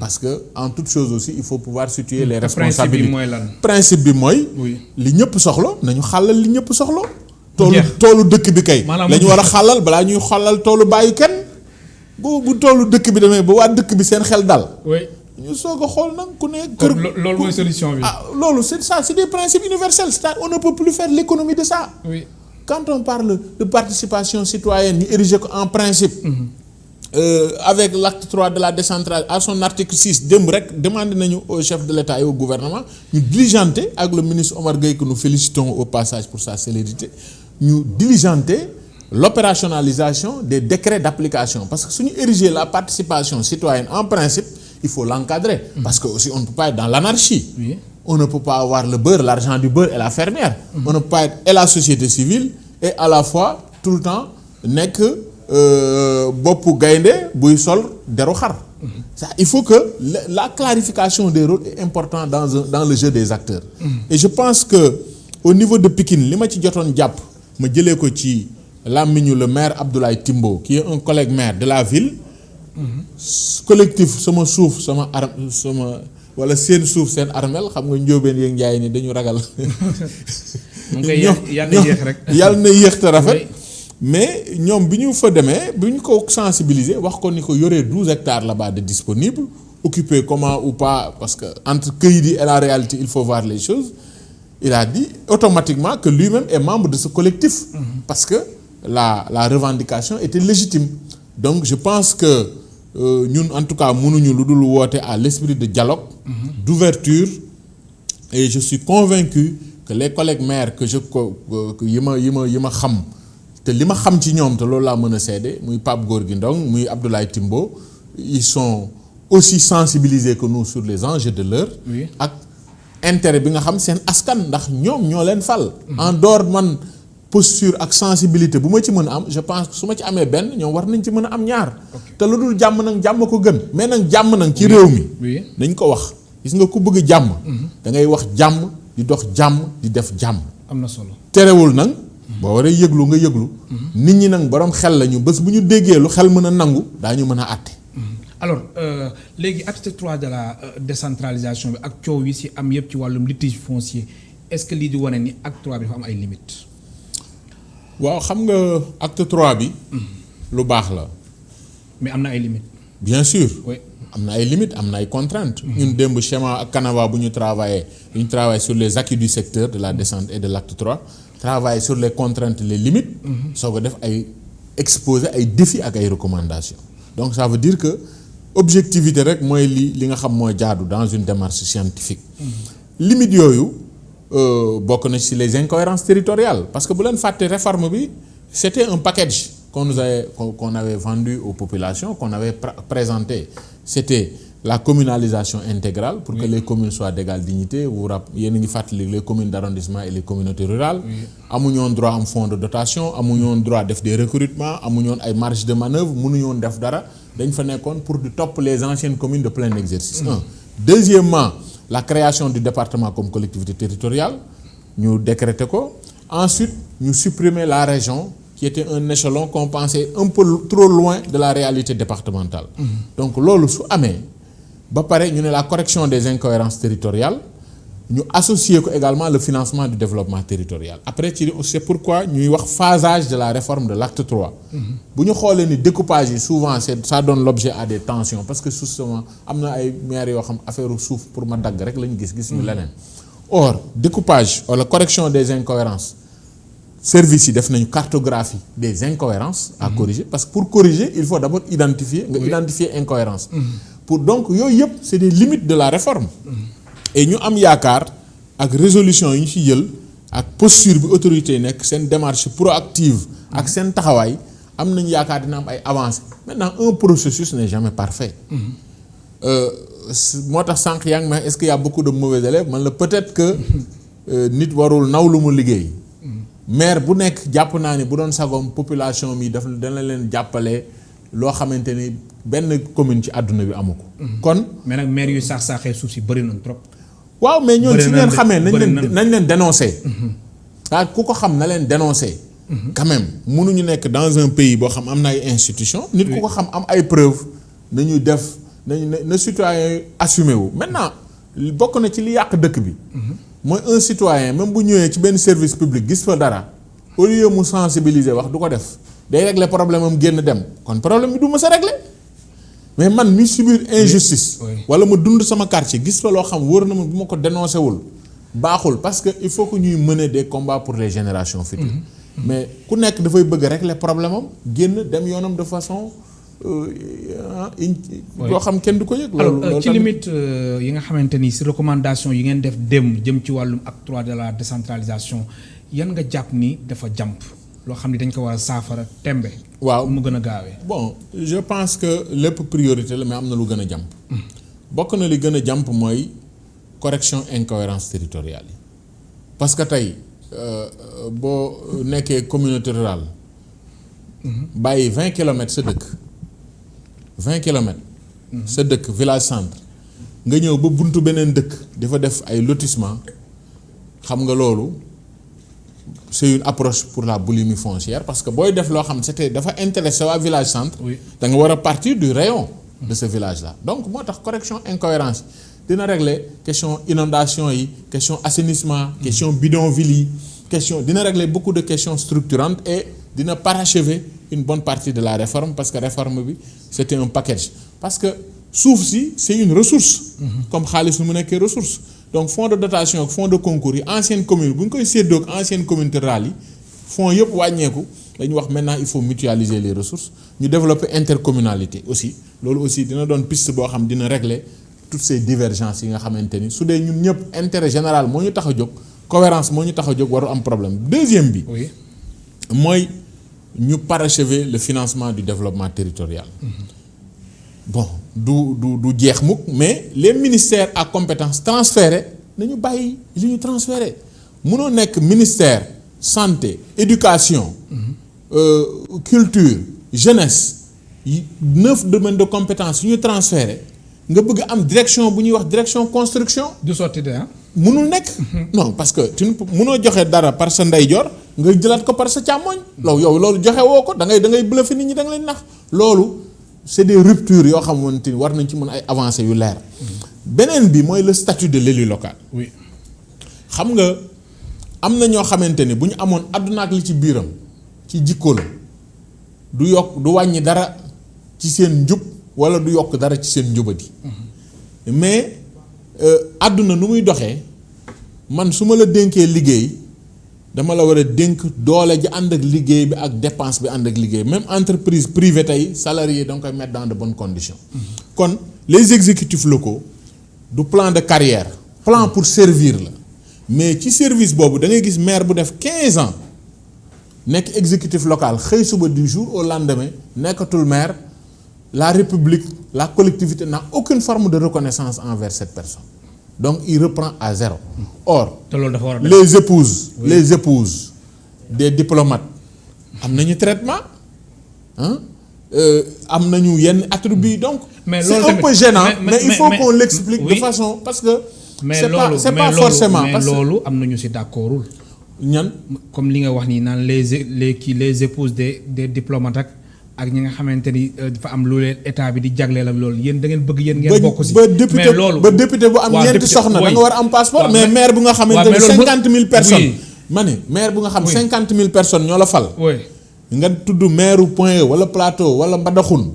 [SPEAKER 4] parce que en toute chose aussi il faut pouvoir situer les responsabilités. principe bi mooy li ñëpp soxla nañu xàllal li ñëpp soxla. toolu dëkk bi kay. la ñu war a xàllal balaa ñuy xàllal toolu bàyyi kenn. bu toolu dëkk bi demee ba waa dëkk bi seen xel dal. ñu soog a xool nag ku ne. kër
[SPEAKER 3] loolu mooy solution bi.
[SPEAKER 4] loolu c'est ça c'est des principes universels c'est-à-dire on ne peut plus faire l'économie de ça. quand on parle de participation citoyenne ñu ériger ko en principe. Avec l'acte 3 de la décentralisation à son article 6 démb rek demandé nañu au chef de l'État et au gouvernement ñu diligenter ak le ministre Omar Gueye que nous félicitons au passage pour sa célérité ñu diligenter l'opérationnalisation des décrets d'application parce que suñu ériger la participation citoyenne en principe il faut l'encadrer parce que aussi on ne peut pas être dans l'anarchie. On ne peut pas avoir le beurre, l'argent du beurre et la fermière. On ne peut pas être et la société civile et à la fois tout le temps nekk boppu gaynde buy sol deru xar. Il faut que la clarification des rôles est importante dans le jeu des acteurs. Et je pense que au niveau de Pikine li ma ci jotoon jàpp ma jëlee ko ci làmmiñu le maire Abdoulaye Timbo qui est un collègue maire de la ville. collectif sama suuf sama wala seen suuf seen armel xam nga njóobeen yeeg njaay ni dañu ragal. yàlla na yéex te rafet. mais ñoom bi ñu fa demee bi ñu ko sensibiliser wax ko ni ko yoree 12 hectares là-bas de disponible occupé comment ou pas parce que entre këyit yi et la réalité il faut voir les choses il a dit automatiquement que lui-même est membre de ce collectif. Parce que la revendication était légitime. Donc je pense que ñun en tout cas mënuñu lu dul woote à l'esprit de dialogue, d'ouverture, et je suis convaincu que les collègues maires que yi ma xam te li ma xam ci ñoom te loolu laa mën a seede muy Pape Gorgui Ndong muy Abdoulaye Timbo ils sont aussi sensibilisés que nous sur les enjeux de l'heure ak intérêt bi nga xam seen askan ndax ñoom ñoo leen fal. En dehors man posture ak sensibilité bu ma ci mën a am je pense que su ma ci amee benn ñoom war nañ ci mën a am ñaar. te lu dul jàmm nag jàmm ko gën mais nag jàmm nag ci réew mi. nañ ko wax gis nga ku bëgg jàmm. da ngay wax jàmm di dox jàmm di def jàmm.
[SPEAKER 3] am na solo
[SPEAKER 4] terewul nag. boo waree yëglu nga yëglu. nit ñi nag borom xel lañu bés bu ñu déggee lu xel mën a nangu daañu mën a àtte.
[SPEAKER 3] alors léegi acte 3 de la décentralisation bi ak coow yi ci am yëpp ci wàllum litige foncier est-ce que lii di wane ni acte 3 bi dafa am ay limites.
[SPEAKER 4] waaw xam nga acte 3 bi. lu baax la.
[SPEAKER 3] mais am na ay limites.
[SPEAKER 4] bien sûr.
[SPEAKER 3] oui
[SPEAKER 4] am na ay limites am na ay contraintes. ñun démb schéma ak Canava bu ñu travaillé sur les acquis du secteur de la descente et de l'acte 3 travailler sur les contraintes les limites. soo ko def ay exposer ay défis ak ay recommandations. donc ça veut dire que objectivité rek mooy li nga xam mooy jaadu dans une démarche scientifique. limites yooyu bokk na ci les incohérences territoriales parce que bu leen fàtte réforme bi c'était un package qu'on avait vendu aux populations qu'on avait présenté. C'était la communalisation intégrale pour que les communes soient d'égale dignité. Yéen a ngi fàttali les communes d'arrondissement et les communautés rurales. amuñu woon droit am fonds de dotation amuñu woon droit def des recrutements amuñu woon ay marge de manœuvre mënuñu woon def dara dañ fa nekkoon pour di topp les anciennes communes de plein exercice. Deuxièmement, la création du département comme collectivité territoriale ñu décréter ko. Ensuite ñu supprimer la région qui était un échelon qu'on pensait un peu trop loin de la réalité départementale. Donc loolu su amee ba pare ñu ne la correction des incohérences territoriales ñu associer ko également le financement du développement territorial après c'est pourquoi ñuy wax phasage de la réforme de l'acte 3 bu ñu xoolee ni découpage yi souvent ça donne l'objet à des tensions parce que souvent am na ay maires yoo xam affaire suuf pour ma dagg rek la ñu gis ñu leneen or découpage wala correction des incohérences services yi def nañu cartographie des incohérences à corriger parce que pour corriger il faut d'abord identifier incohérence pour donc yooyu yëpp c'est des limites de la réforme et ñu am yaakaar ak résolution yi ñu ci jël ak posture bi autorité yi nekk seen démarche proactive ak seen taxawaay am nañu yaakaar dina am ay avancées maintenant un processus n'est jamais parfait moo tax sànq yaa ngi may est-ce qu'il y a beaucoup de mauvais élèves man la peut-être que nit warul naw lu mu liggéey maire bu nekk jàpp naa ni bu doon sagoom population mi dana leen jàppale loo xamante ni benn commune ci àdduna bi amu ko. kon
[SPEAKER 3] mais nag maire yu saax-saaxee suuf si bëri nañ trop.
[SPEAKER 4] waaw mais ñooñu su ngeen xamee nañ leen dénoncer. waaw ku ko xam na leen dénoncer. quand même mënuñu nekk dans un pays boo xam am na ay institutions. nit ku ko xam am ay preuves nañu def na citoyen assumé wu maintenant bokk na ci li yàq dëkk bi. mooy un citoyen même bu ñëwee ci benn service public gis fa dara au lieu mu sensibiliser wax du ko def day régler problème am génn dem kon problème bi du mës a régler mais man mi subir injustice. wala ma dund sama quartier gis fa loo xam wóor na ma bu ma ko dénoncé wul baaxul parce que il faut que ñuy mener des combats pour les générations futures. mais ku nekk dafay bëgg a régler problème am génn dem yoonam de façon yoo xam kenn du ko yëg.
[SPEAKER 3] alors ci limite yi nga xamante ni si recommandation yi ngeen def dem jëm ci wàllum acte 3 de la décentralisation yan nga jàpp ni dafa jàmp loo xam ni dañ ko war a saafara tembe.
[SPEAKER 4] waaw
[SPEAKER 3] mu gën a gaawee.
[SPEAKER 4] bon je pense que lépp priorité la mais am na lu gën a jàmp. bokk na li gën a jàmp mooy correction incohérence territoriale yi parce que tey boo nekkee communauté rurale. bàyyi 20 kilomètres sa dëkk. 20 kilomètres. sa dëkk village centre nga ñëw ba buntu beneen dëkk dafa def ay lotissement xam nga loolu c'est une approche pour la boulimie foncière parce que booy def loo xam c'était dafa intéressé waa village centre. da nga war a partir du rayon de ce village là donc moo tax correction incohérence dina régler question inondation yi question assainissement question bidonville yi question dina régler beaucoup de questions structurantes et dina parachever une bonne partie de la réforme parce que réforme bi c'était un package parce que suuf si c'est une ressource. comme xaalis nu mu nekkee ressource. donc fonds de dotation ak fonds de concours yi ancienne commune bu ñu koy séddoo ak ancienne communauté rurale yi fonds yëpp wàññeeku dañu wax maintenant il faut mutualiser les ressources ñu développer intercommunalité aussi loolu aussi dina doon piste boo xam dina régler toutes ces divergences yi nga xamante ni su dee ñun ñëpp intérêt général moo ñu tax a jóg cohérence moo ñu tax a jóg waru am problème deuxième bi. mooy ñu parachever le financement du développement territorial. bon du jeex mukk mais les ministères à compétence transférées nañu bàyyi li ñu transféré mënoo nekk ministère santé éducation culture jeunesse 9 domaines de compétence yu ñu transféré nga bëgg am direction bu ñuy wax direction construction.
[SPEAKER 3] du sotti de
[SPEAKER 4] mënul nekk. non parce que tu mënoo joxe dara par sa ndeyjoor nga jëlaat ko par sa càmmoñ. loolu joxe woo ko da ngay bluffer nit ñi da nga leen nax loolu. c'est des ruptures yoo xamante ni war nañ ci mën ay avancées yu leer. beneen bi mooy le statut de l'élu local.
[SPEAKER 3] oui
[SPEAKER 4] xam nga am na ñoo xamante ni bu ñu amoon àdduna ak li ci biiram ci jikko la du yokk du wàññi dara ci seen njub wala du yokk dara ci seen njubadi. mais àdduna nu muy doxee man su ma la dénkee liggéey. dama la war a dénk doole ji ànd ak liggéey bi ak dépense bi ànd ak liggéey même entreprise privée tey salarié da nga koy mettre dans de bonnes conditions. kon les exécutifs locaux du plan de carrière plan pour servir la mais ci service boobu da ngay gis maire bu def 15 ans nekk exécutif local xëy suba du jour au lendemain nekkatul maire la république la collectivité n'a aucune forme de reconnaissance envers cette personne. donc il reprend à zéro. Or les épouses des diplomates am nañu traitement am nañu yenn attributs donc.
[SPEAKER 3] mais
[SPEAKER 4] c'est un peu gênant mais il faut qu'on l'explique de façon parce que. c'est pas forcément
[SPEAKER 3] mais loolu am nañu ci d'accordul.
[SPEAKER 4] ñan
[SPEAKER 3] comme li nga wax nii naan les épouses des diplomates ak ak ñi nga xamante ni dafa am lu leen état bi di jagleel ak loolu yéen da ngeen bëgg yéen ngeen bokk si.
[SPEAKER 4] ba député ba député bu am ñeenti soxna da nga war a am passeport. mais maire bu nga xamante ni 50 000 personnes. ma ne maire bu nga xam 50 000 personnes ñoo la fal. nga tudd maire Point E wala Plateau wala Mbadakhoune.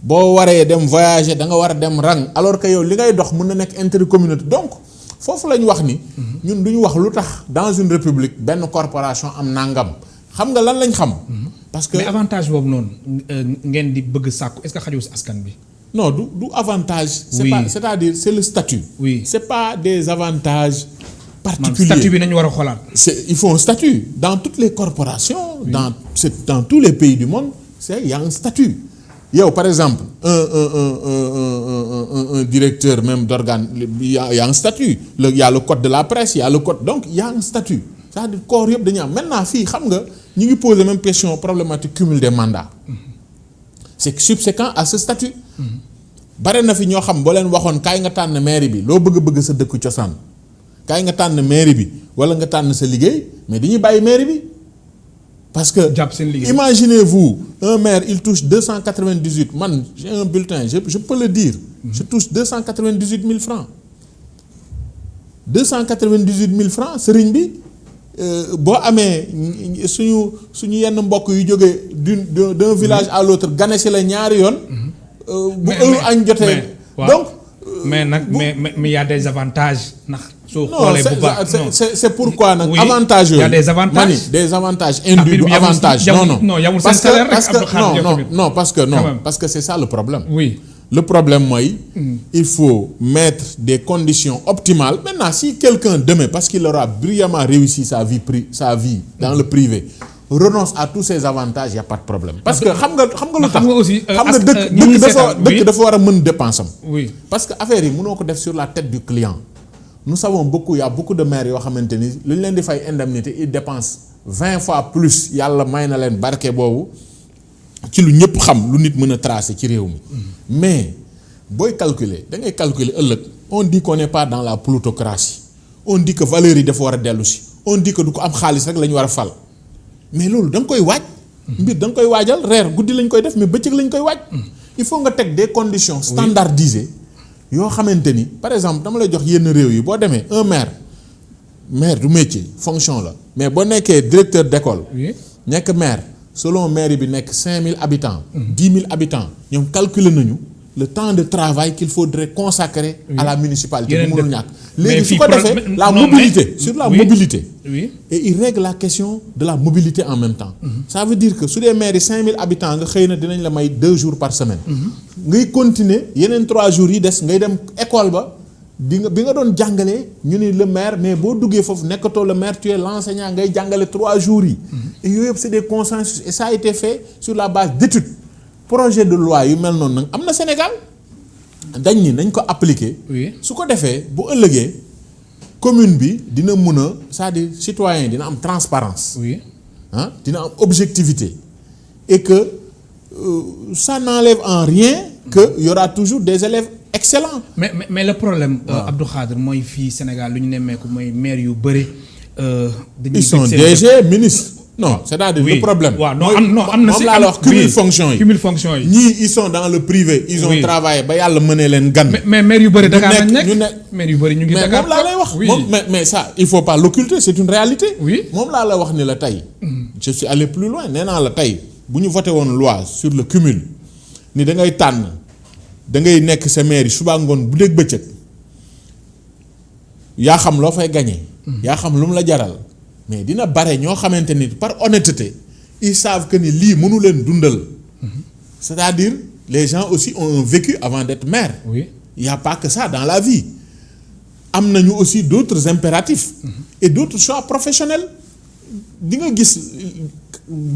[SPEAKER 4] boo waree dem voyager da nga war a dem rang alors que yow li ngay dox mën na nekk intercommunauté donc foofu la ñu wax ni. ñun du ñu wax lu tax dans une république benn corporation am nangam xam nga lan lañ xam. parce que
[SPEAKER 3] mais avantage boobu noonu ngeen di bëgg sàkku est-ce que xajul si askan bi.
[SPEAKER 4] non du avantage. c'est-à-dire c'est le statut.
[SPEAKER 3] oui
[SPEAKER 4] c'est pas des avantages particuliers.
[SPEAKER 3] statut bi nañu war a xoolaat.
[SPEAKER 4] Il faut un statut dans toutes les corporations. Oui. dans tous les pays du monde il y a un statut. yow par exemple un directeur même d'organe il y a un statut il y a le code de la presse il y a le code donc il y a un statut c'est-à-dire corps yëpp dañu am maintenant fii xam nga ñu ngi poser même question problématique cumul des mandats c'est subséquent à ce statut bare na fi ñoo xam boo leen waxoon kaay nga tànn mairie bi loo bëgg sa dëkk cosaan kaay nga tànn mairie bi wala nga tànn sa liggéey mais dañuy bàyyi mairie bi parce que imaginez-vous un maire il touche 298 man j'ai un bulletin je peux le dire je touche 298 000 francs 298 000 francs sëriñ bi boo amee suñu yenn mbokk yu jógee d'un village à l'autre gane si la ñaari yoon bu heure añ jotee donc
[SPEAKER 3] mais nag mais y a des avantages ndax
[SPEAKER 4] non c'est pourquoi nag avantage yooyu
[SPEAKER 3] y a des avantages
[SPEAKER 4] des avantages induits du avantage non parce que c'est ça le problème le problème mooy il faut mettre des conditions optimales maintenant si quelqu'un demain parce qu'il aura brillamment réussi sa vie dans le privé renonce à tous ces avantages y a pas de problème parce que xam nga lu tax xam nga dëkk dafa war a mën dépense am parce que affaire yi mënoo ko def sur la tête du client. Nous savons y a beaucoup de maires yoo xamante ni lu ñu leen di fay indemnité ils dépensent 20 fois plus yàlla may na leen barke boobu ci lu ñëpp xam lu nit mën a tracer ci réew mi mais booy calculer da ngay calculer ëllëg on dit qu'on n'est pas dans la plutocratie on dit que valeurs yi dafa war a dellu si on dit que du ko am xaalis rek la ñu war a fal mais loolu da nga koy waaj mbir da nga koy waajal reer guddi lañ koy def mais bëccëg lañ koy waaj il faut nga teg des conditions standardisées yoo xamante ni par exemple dama lay jox yenn réew yi boo demee un maire du métier fonction la mais boo nekkee directeur d'école nekk maire selon maire bi nekk 5000 habitants 10 000 habitants ñoom calculer nañu le temps de travail qu'il faudrait consacrer à la municipalité bu mënul ñàkk léegi su ko defee la mobilité sur la mobilité et il règle la question de la mobilité en même temps ça veut dire que su dee maire yi 5000 habitants nga xëy na dinañ la may 2 jours par semaine ngay continuer yeneen 3 jours yi des ngay dem école ba bi nga doon jàngalee ñu ni le maire mais boo duggee foofu nekkatoo le maire tu es l'enseignant ngay jàngale 3 jours yi et yooyu yëpp c'est des consensus et ça a été fait sur la base d'études projet de loi yu mel noonu nag am na Sénégal dañ ni nañ ko appliquer su ko defee bu ëllëgee commune bi dina mën a c'est-à-dire citoyen dina am transparence dina am objectivité et que ça n'enlève en rien que y aura toujours des élèves excellents
[SPEAKER 3] mais le problème Abdou Khadre mooy fii Sénégal lu ñu nemmeeku mooy maire yu bëri
[SPEAKER 4] ils sont DG ministres non c'est-à-dire le problème
[SPEAKER 3] am na
[SPEAKER 4] moom laa la wax cumul fonction yi
[SPEAKER 3] ñii
[SPEAKER 4] ils sont dans le privé ils ont travaillé ba yàlla mënee leen gan
[SPEAKER 3] mais maire yu bëri Dakar lañ nekk maire yu bëri ñu ngi Dakar
[SPEAKER 4] moom laa lay wax mais ça il faut pas l'occulter c'est une réalité moom laa la wax ni la tey je suis allé plus loin nee naa la tey bu ñu voté woon loi sur le cumul ni da ngay tànn da ngay nekk sa maire yi suba ngoon bu dégg bëccëg yaa xam loo fay gagné yaa xam lu mu la jaral mais dina bare ñoo xamante ni par honnêteté ils savent que ni lii mënu leen dundal c'est-à-dire les gens aussi ont un vécu avant d'être maire il y a pas que ça dans la vie am nañu aussi d'autres impératifs et d'autres choix professionnels di nga gis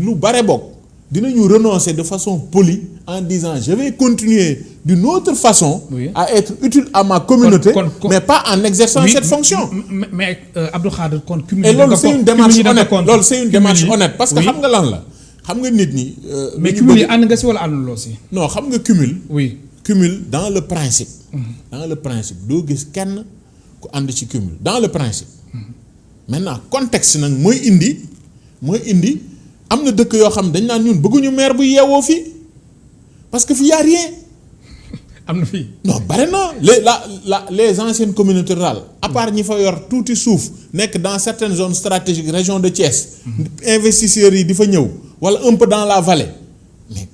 [SPEAKER 4] lu bare bokk dinañu renoncer de façon polie en disant je vais continuer d'une autre façon à être utile à ma communauté mais pas en exerçant cette fonction
[SPEAKER 3] mais Abdou Khadre kon cumul
[SPEAKER 4] et loolu c'est une démarche honnête loolu c'est une démarche honnête parce que xam nga lan la xam nga nit ñi
[SPEAKER 3] mais cumul yi ànd nga si wala ànduloo si
[SPEAKER 4] non xam nga cumul dans le principe doo gis kenn ku ànd ci cumul dans le principe maintenant contexte nag mooy indi am na dëkk yoo xam dañ naan ñun bëgguñu maire bu yeewoo fii parce que fii y a rien.
[SPEAKER 3] am na fii.
[SPEAKER 4] non bare na les anciennes communautés rurales à part ñi fa yor tuuti suuf nekk dans certaines zones stratégiques région de Thiès. investisseurs yi di fa ñëw wala un peu dans la vallée mais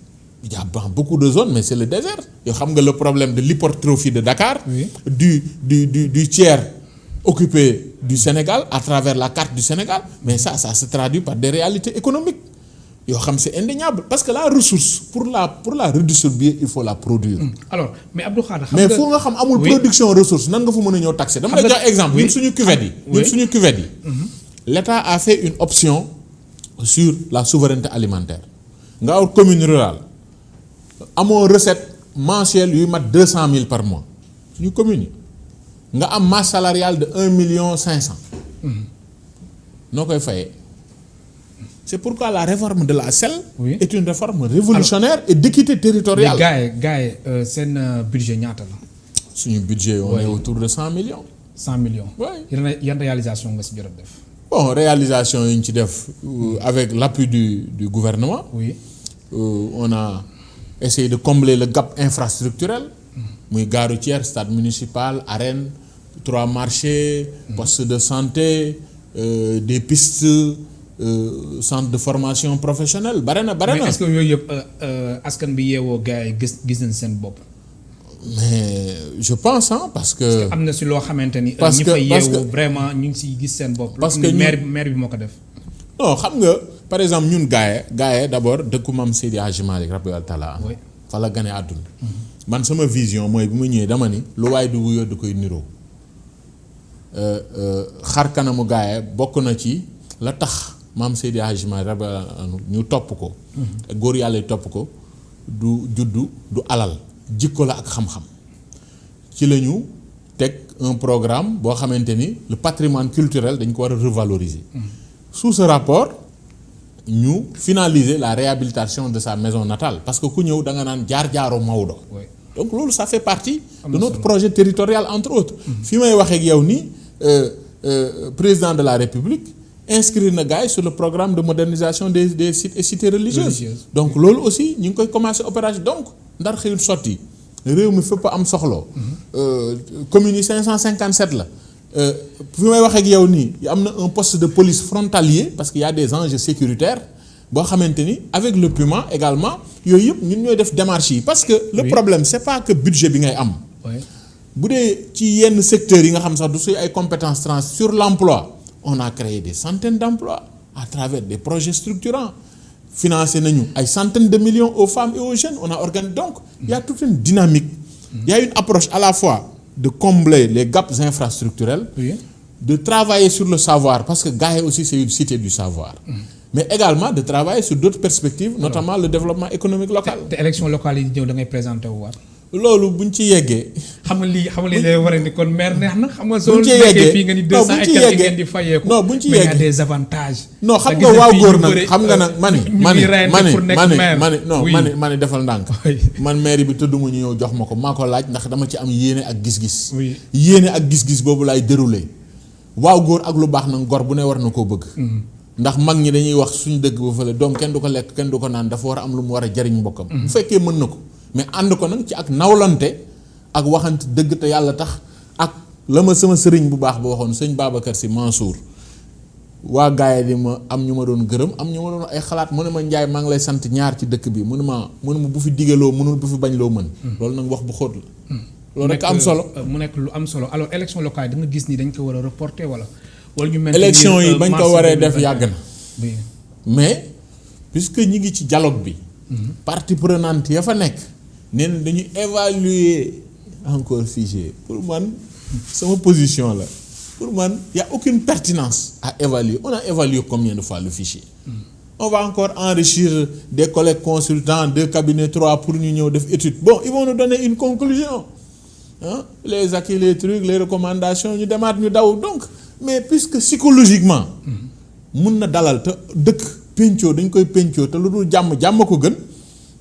[SPEAKER 4] il y a beaucoup de zones mais c'est le désert yoo xam nga le problème de l'hypertrophie de Dakar. Oui. du tiers occupé du Sénégal à travers la carte du Sénégal mais ça se traduit par des réalités économiques yoo xam c'est indéniable parce que la ressource pour la redistribuer il faut la produire.
[SPEAKER 3] alors mais Abdou Khadre
[SPEAKER 4] mais fu nga xam amul production ressource nan nga fa mën a ñëw taxer dama lay jox exemple ñun suñu cuvette yi l'État a fait une option sur la souveraineté alimentaire nga aw commune rurale amoo recette mensuelle yuy mat 200 000 par mois suñu commune yi nga am masse salariale de 1,5 million. noo koy fayee. C'est pourquoi la réforme de la SEL est une réforme révolutionnaire et d'équité territoriale.
[SPEAKER 3] gars yi seen budget ñaata la.
[SPEAKER 4] suñu budget on est autour de 100 millions.
[SPEAKER 3] 100 millions.
[SPEAKER 4] oui
[SPEAKER 3] yan réalisation nga si jot a def.
[SPEAKER 4] bon réalisation yi ñu ci def avec l'appui du gouvernement.
[SPEAKER 3] oui
[SPEAKER 4] on a essayé de combler le gap infrastructurel. muy gare routière stade municipal arène 3 marchés. poste de santé des pistes. Centre de formation professionnelle bare na.
[SPEAKER 3] mais est-ce que yooyu yëpp askan bi yeewoo gars yi gis nañ seen bopp.
[SPEAKER 4] mais je pense parce que
[SPEAKER 3] am na si loo xamante ni. ñi fa yeewoo vraiment ñu ngi siy gis seen bopp.
[SPEAKER 4] parce que
[SPEAKER 3] maire bi moo ko def.
[SPEAKER 4] non xam nga par exemple ñun gars yi d'abord dëkku Maam Seydi Hadji Malick radiyallahu ta'ala fa la gane àdduna. man sama vision mooy bu ma ñëwee dama ni lu waay du wuyoo du koy niroo xar kanamu gars yi bokk na ci la tax. Maam Seydi Hadji Malick radiyallahu ñu topp ko. góor yàlla topp ko du juddu du alal jikko la ak xam-xam ci la ñu teg un programme boo xamante ni le patrimoine culturel dañ ko war a revaloriser. sous ce rapport ñu finaliser la réhabilitation de sa maison natale parce que ku ñëw da nga naan jaar-jaaru Maodo. donc loolu ça fait partie de notre projet territorial entre autres. fi may waxee ak yow nii président de la République. inscrire na gars yi sur le programme de modernisation des sites et cités religieuses. donc loolu aussi ñu ngi koy commencer opération donc ndar xëyul sotti réew mi fépp am soxloo. communes yi 557 la. fi may wax ak yow nii am na un poste de police frontalier parce que y a des enjeux sécuritaires boo xamante ni avec le PUMA également yooyu yëpp ñun ñooy def démarches yi parce que le problème c'est pas que budget bi ngay am. bu dee ci yenn secteurs yi nga xam sax du suy ay compétences trans sur l'emploi. On a créé des centaines d'emplois à travers des projets structurants. Financé nañu ay centaines de millions aux femmes et aux jeunes. On a organisé donc il y a toute une dynamique. Il y a une approche à la fois de combler les gaps infrastructurels, de travailler sur le savoir parce que Gaïa aussi c'est une cité du savoir. Mais également de travailler sur d'autres perspectives, notamment le développement économique local.
[SPEAKER 3] te élection locale yi ñëw da ngay présenter wu waat.
[SPEAKER 4] loolu buñ ci yeggee.
[SPEAKER 3] xam nga lii lay war a ni kon maire neex na. xam nga soo nekkee fii nga ni 200 et quelques ngeen di fayeeku.
[SPEAKER 4] non buñ ci yeggee
[SPEAKER 3] mais y a des avantages.
[SPEAKER 4] non xam nga waaw góor nag xam nga nag ma ni defal ndànk. man maire bi tëdduma ñu ñëw jox ma ko maa ko laaj ndax dama ci am yéene ak gis-gis. yéene ak gis-gis boobu laay dérouler. waaw góor ak lu baax nag gor bu ne war na koo bëgg. ndax mag ñi dañuy wax suñu dëkk ba fële doom kenn du ko lekk kenn du ko naan dafa war a am lu mu war a jariñ mbokkam. bu fekkee mën na ko. mais ànd ko nag ci ak nawlante ak waxante dëgg te yàlla tax ak la ma sama sëriñ bu baax ba waxoon sëñ Babacar Sy Mansour waa gaay di ma am ñu ma doon gërëm am ñu ma doon ay xalaat mu ne ma Njaay maa ngi lay sant ñaar ci dëkk bi mu ne ma bu fi digaloo mënul bu fi bañ loo mën. loolu nag wax bu xóot la. loolu rek am solo
[SPEAKER 3] mu nekk lu am solo alors élection locale da nga gis ni dañ ko war a reporter wala ñu mel
[SPEAKER 4] élection yi bañ ko waree def yàgg na. mais puisque ñi ngi ci dialogue bi. partie prenante ya fa nekk. nee na dañu évaluer encore fichier pour man sama position la pour man y a aucune pertinence à évaluer on a évalué combien de fois le fichier on va encore enrichir des collègues consultants 2 cabinets 3 pour ñu ñëw def étude bon ils vont nous donner une conclusion les acquis les trucs les recommandations ñu demaat ñu daw donc mais puisque psychologiquement mun na dalal te dëkk pencoo dañ koy pencoo te lu dul jàmm ko gën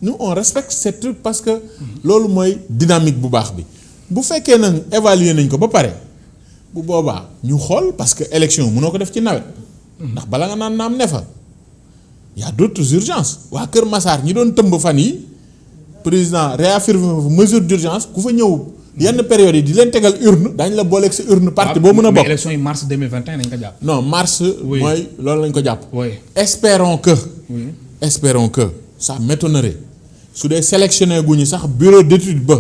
[SPEAKER 4] nous on respecte cette truc parce que loolu mooy dynamique bu baax bi bu fekkee nag évaluer nañ ko ba pare bu boobaa ñu xool parce que élection mënoo ko def ci nawet ndax bala nga naan naam ne fa y a d'autres urgences waa Kër Massar ñi doon tëmb fan yi président réaffirme mesure d'urgence ku fa ñëw yenn période yi di leen tegal urne daañu la booleeg sa urne parti boo mën a bokk.
[SPEAKER 3] mais élection yi mars 2021 nañ ko jàpp.
[SPEAKER 4] non mars.
[SPEAKER 3] Oui.
[SPEAKER 4] mooy loolu lañ ko jàpp.
[SPEAKER 3] Oui.
[SPEAKER 4] espérons que ça m'étonnerait su dee sélectionné gu ñu sax bureau d'étude ba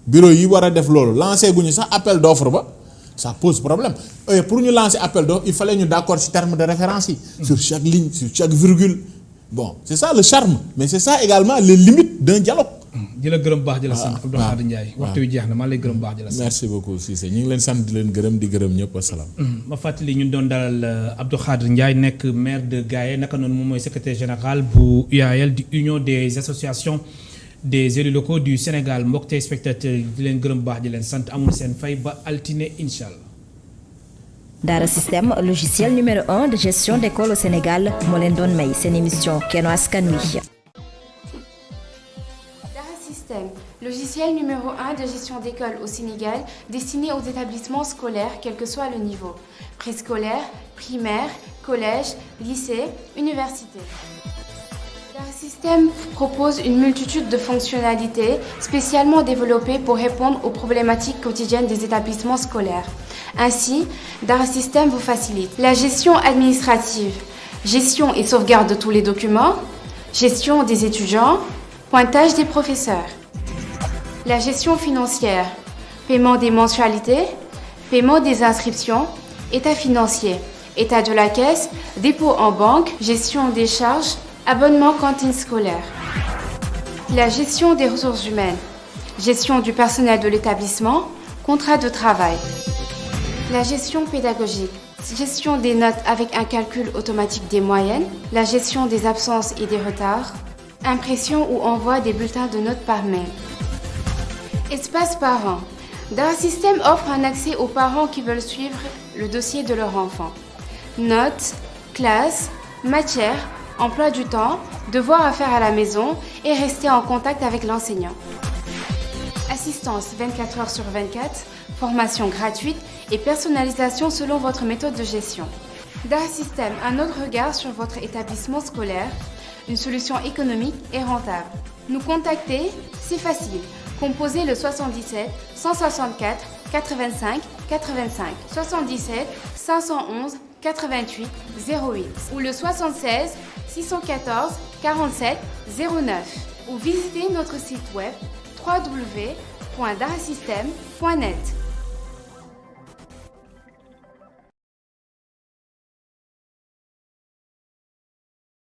[SPEAKER 4] bureau yi war a def loolu lancé gu ñu sax appel d'offre ba ça pose problème et pour ñu lancer appel d'offre il fallait ñu d'accord ci terme de référence yi. sur chaque ligne sur chaque virgule bon c'est ça le charme mais c'est ça également les limites d'un dialogue.
[SPEAKER 3] di la gërëm baax di la sant Abdou Khadre Ndiaye waxtu wi jeex na maa lay gërëm baax di la sant.
[SPEAKER 4] merci beaucoup Cissé ñu ngi leen sant di leen gërëm di gërëm ñëpp asalaam.
[SPEAKER 3] ma fàttali ñu doon dalal Abdou Khadre Ndiaye nekk maire de Gaye naka noonu moom mooy secrétaire général bu UAL di union des associations des élus locaux du Sénégal mbokk tey spectateurs yi di leen gërëm baax di leen sant amul seen fay ba altine incha allah.
[SPEAKER 2] Dara Système logiciel numéro 1 de gestion d'école au Sénégal moo leen doon may seen émission Kenno Askan Wi.
[SPEAKER 1] Logiciel numéro 1 de gestion d'école au Sénégal destiné aux établissements scolaires quel que soit le niveau, préscolaire, primaire, collège, lycée, université. Dara Système propose une multitude de fonctionnalités spécialement développées pour répondre aux problématiques quotidiennes des établissements scolaires. Ainsi, Dara Système vous facilite la gestion administrative, gestion et sauvegarde de tous les documents, gestion des étudiants, pointage des professeurs. La gestion financière, paiement des mensualités, paiement des inscriptions, état financier, état de la caisse, dépôt en banque, gestion des charges, abonnement cantine scolaire. La gestion des ressources humaines, gestion du personnel de l'établissement, contrat de travail. La gestion pédagogique, gestion des notes avec un calcul automatique des moyennes, la gestion des absences et des retards, impression ou envoi des bulletins de notes par mail. Espace parents. Dara Système offre un accès aux parents qui veulent suivre le dossier de leur enfant. Notes, classes, matières, emploi du temps, devoirs à faire à la maison et rester en contact avec l'enseignant. Assistance 24 heures sur 24, formation gratuite et personnalisation selon votre méthode de gestion. Dara Système, un autre regard sur votre établissement scolaire, une solution économique et rentable. Nous contacter, c'est facile. Composez le 77 164 85 85 77 511 88 08 ou le 76 614 47 09 ou visitez notre site web www.darasystem.net.